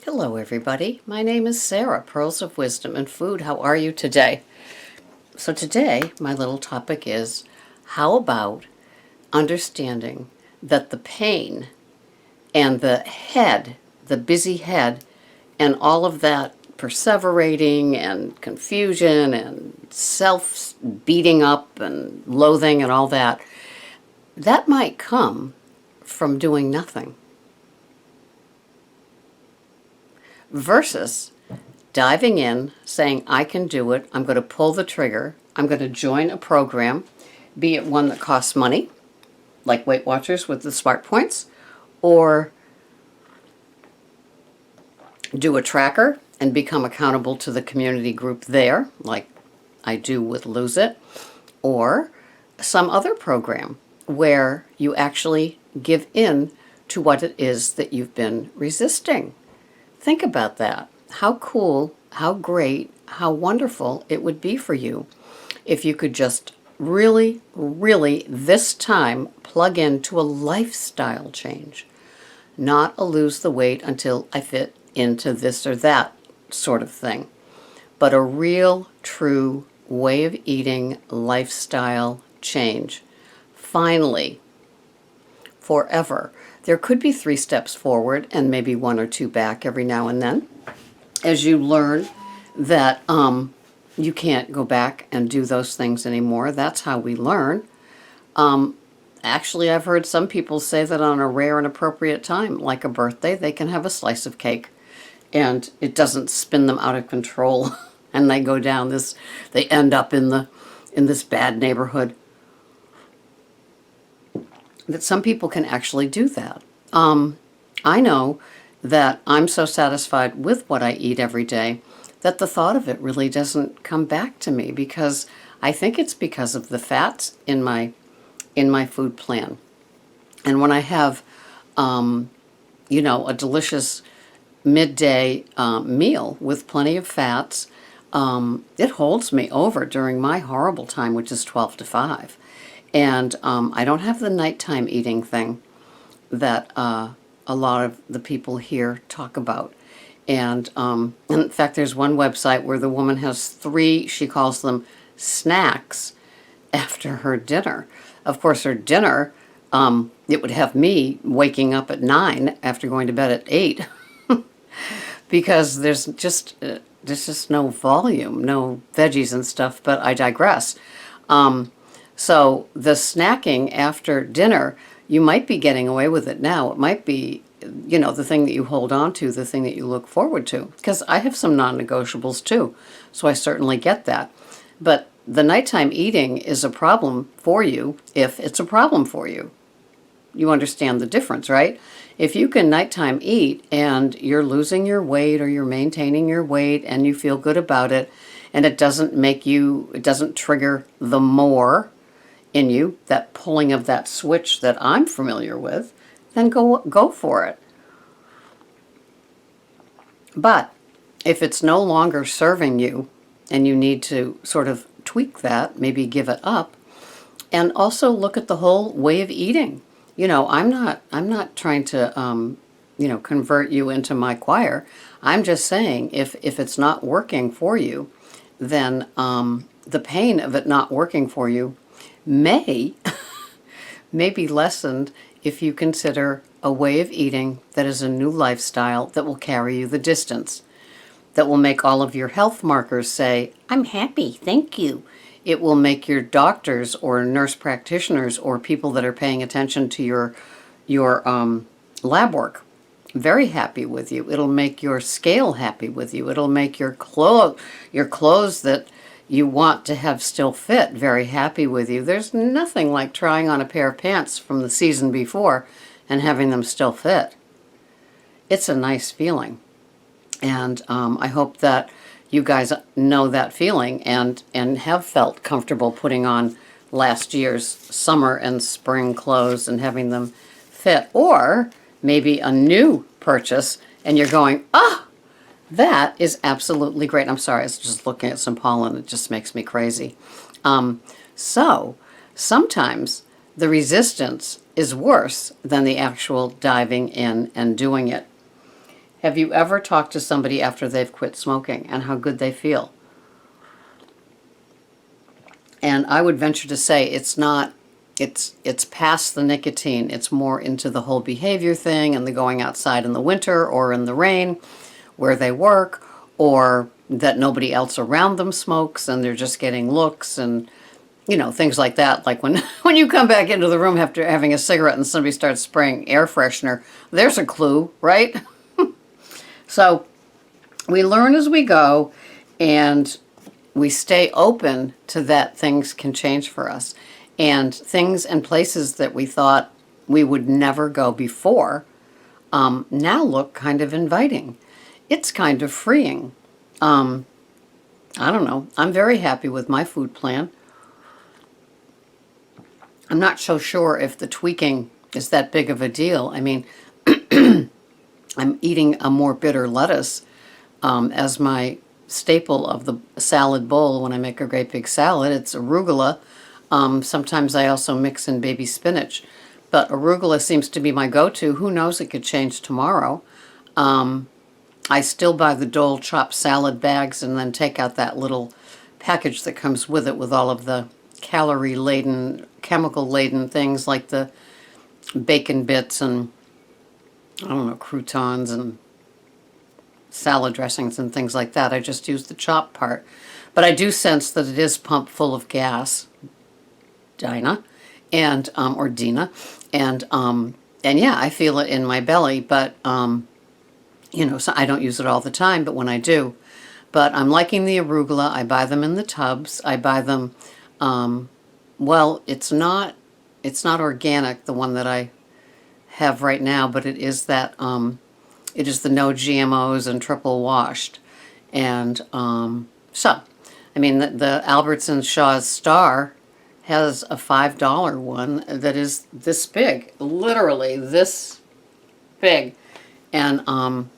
Hello, everybody. My name is Sarah, Pearls of Wisdom and Food. How are you today? So, today, my little topic is how about understanding that the pain and the head, the busy head, and all of that perseverating and confusion and self beating up and loathing and all that, that might come from doing nothing versus diving in, saying, I can do it, I'm going to pull the trigger, I'm going to join a program, be it one that costs money, like Weight Watchers with the Smart Points, or do a tracker and become accountable to the community group there, like I do with Lose It, or some other program where you actually give in to what it is that you've been resisting. Think about that. How cool, how great, how wonderful it would be for you if you could just really, really this time plug into a lifestyle change, not a lose the weight until I fit into this or that sort of thing, but a real, true way of eating lifestyle change. Finally, forever. There could be 3 steps forward and maybe 1 or 2 back every now and then as you learn that you can't go back and do those things anymore. That's how we learn. Actually, I've heard some people say that on a rare and appropriate time, like a birthday, they can have a slice of cake and it doesn't spin them out of control and they go down this, they end up in this bad neighborhood. That some people can actually do that. I know that I'm so satisfied with what I eat every day that the thought of it really doesn't come back to me, because I think it's because of the fats in my food plan. And when I have a delicious midday meal with plenty of fats, it holds me over during my horrible time, which is 12 to 5. And I don't have the nighttime eating thing that a lot of the people here talk about. And in fact, there's one website where the woman has 3, she calls them snacks, after her dinner. Of course, her dinner, it would have me waking up at 9 after going to bed at 8 because there's just no volume, no veggies and stuff, but I digress. So the snacking after dinner, you might be getting away with it now. It might be, the thing that you hold on to, the thing that you look forward to. Because I have some non-negotiables too, so I certainly get that. But the nighttime eating is a problem for you if it's a problem for you. You understand the difference, right? If you can nighttime eat and you're losing your weight or you're maintaining your weight and you feel good about it, and it doesn't trigger the more in you, that pulling of that switch that I'm familiar with, then go for it. But if it's no longer serving you and you need to sort of tweak that, maybe give it up, and also look at the whole way of eating. I'm not trying to convert you into my choir. I'm just saying if it's not working for you, then the pain of it not working for you may be lessened if you consider a way of eating that is a new lifestyle that will carry you the distance, that will make all of your health markers say, I'm happy, thank you. It will make your doctors or nurse practitioners or people that are paying attention to your lab work very happy with you. It'll make your scale happy with you. It'll make your clothes that you want to have still fit very happy with you. There's nothing like trying on a pair of pants from the season before and having them still fit. It's a nice feeling. And I hope that you guys know that feeling and have felt comfortable putting on last year's summer and spring clothes and having them fit. Or maybe a new purchase and you're going, that is absolutely great. I'm sorry, I was just looking at some pollen. It just makes me crazy. So sometimes the resistance is worse than the actual diving in and doing it. Have you ever talked to somebody after they've quit smoking and how good they feel? And I would venture to say it's past the nicotine. It's more into the whole behavior thing and the going outside in the winter or in the rain where they work, or that nobody else around them smokes and they're just getting looks and, you know, things like that. Like when, when you come back into the room after having a cigarette and somebody starts spraying air freshener, there's a clue, right? So we learn as we go, and we stay open to that things can change for us. And things and places that we thought we would never go before now look kind of inviting. It's kind of freeing. I don't know. I'm very happy with my food plan. I'm not so sure if the tweaking is that big of a deal. I mean, I'm eating a more bitter lettuce as my staple of the salad bowl when I make a great big salad. It's arugula. Sometimes I also mix in baby spinach. But arugula seems to be my go-to. Who knows, it could change tomorrow. I still buy the Dole chopped salad bags and then take out that little package that comes with it with all of the calorie-laden, chemical-laden things like the bacon bits and, I don't know, croutons and salad dressings and things like that. I just use the chopped part. But I do sense that it is pumped full of gas, Dinah, and or Dina, and yeah, I feel it in my belly. But you know, so I don't use it all the time, but when I do, but I'm liking the arugula. I buy them in the tubs. I buy them. Well, it's not organic, the one that I have right now, but it is that. It is the no GMOs and triple washed, and so, I mean, the Albertsons Shaw's Star has a $5 one that is this big, literally this big, and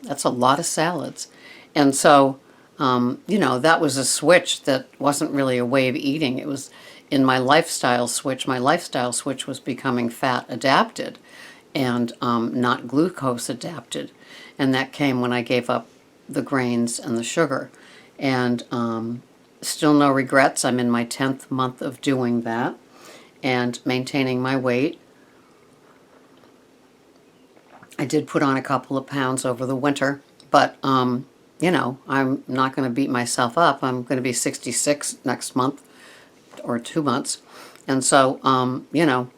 that's a lot of salads. And so, you know, that was a switch that wasn't really a way of eating. It was in my lifestyle switch. My lifestyle switch was becoming fat adapted and not glucose adapted. And that came when I gave up the grains and the sugar. And still no regrets. I'm in my 10th month of doing that and maintaining my weight. I did put on a couple of pounds over the winter, but you know, I'm not going to beat myself up. I'm going to be 66 next month or 2 months. And so, you know,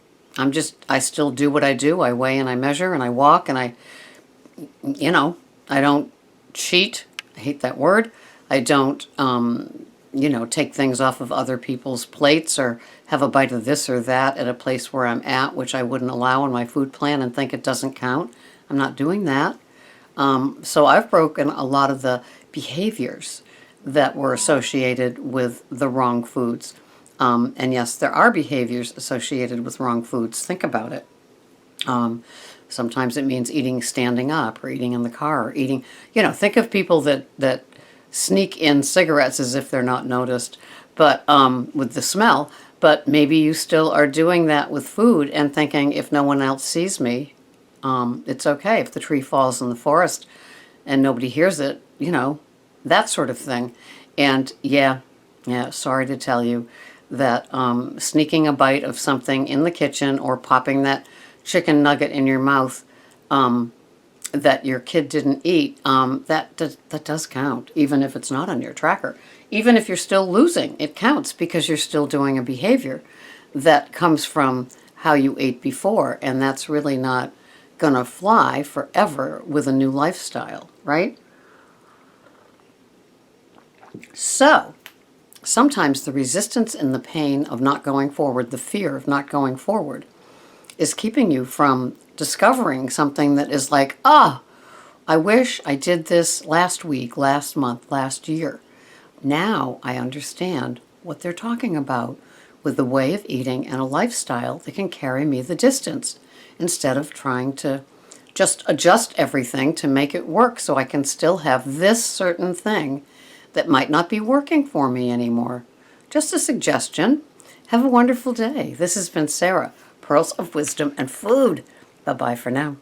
I still do what I do. I weigh and I measure and I walk and I, you know, I don't cheat. I hate that word. I don't, you know, take things off of other people's plates or have a bite of this or that at a place where I'm at, which I wouldn't allow in my food plan and think it doesn't count. I'm not doing that. So I've broken a lot of the behaviors that were associated with the wrong foods. And yes, there are behaviors associated with wrong foods. Think about it. Sometimes it means eating standing up or eating in the car or eating, you know, think of people that sneak in cigarettes as if they're not noticed, but with the smell. But maybe you still are doing that with food and thinking, if no one else sees me, it's okay. If the tree falls in the forest and nobody hears it, you know, that sort of thing. And yeah, sorry to tell you that sneaking a bite of something in the kitchen or popping that chicken nugget in your mouth that your kid didn't eat, that does count, even if it's not on your tracker. Even if you're still losing, it counts because you're still doing a behavior that comes from how you ate before, and that's really not gonna fly forever with a new lifestyle, right? So, sometimes the resistance and the pain of not going forward, the fear of not going forward, is keeping you from discovering something that is like, I wish I did this last week, last month, last year. Now I understand what they're talking about with the way of eating and a lifestyle that can carry me the distance instead of trying to just adjust everything to make it work so I can still have this certain thing that might not be working for me anymore. Just a suggestion. Have a wonderful day. This has been Sarah, Pearls of Wisdom and Food. Bye-bye for now.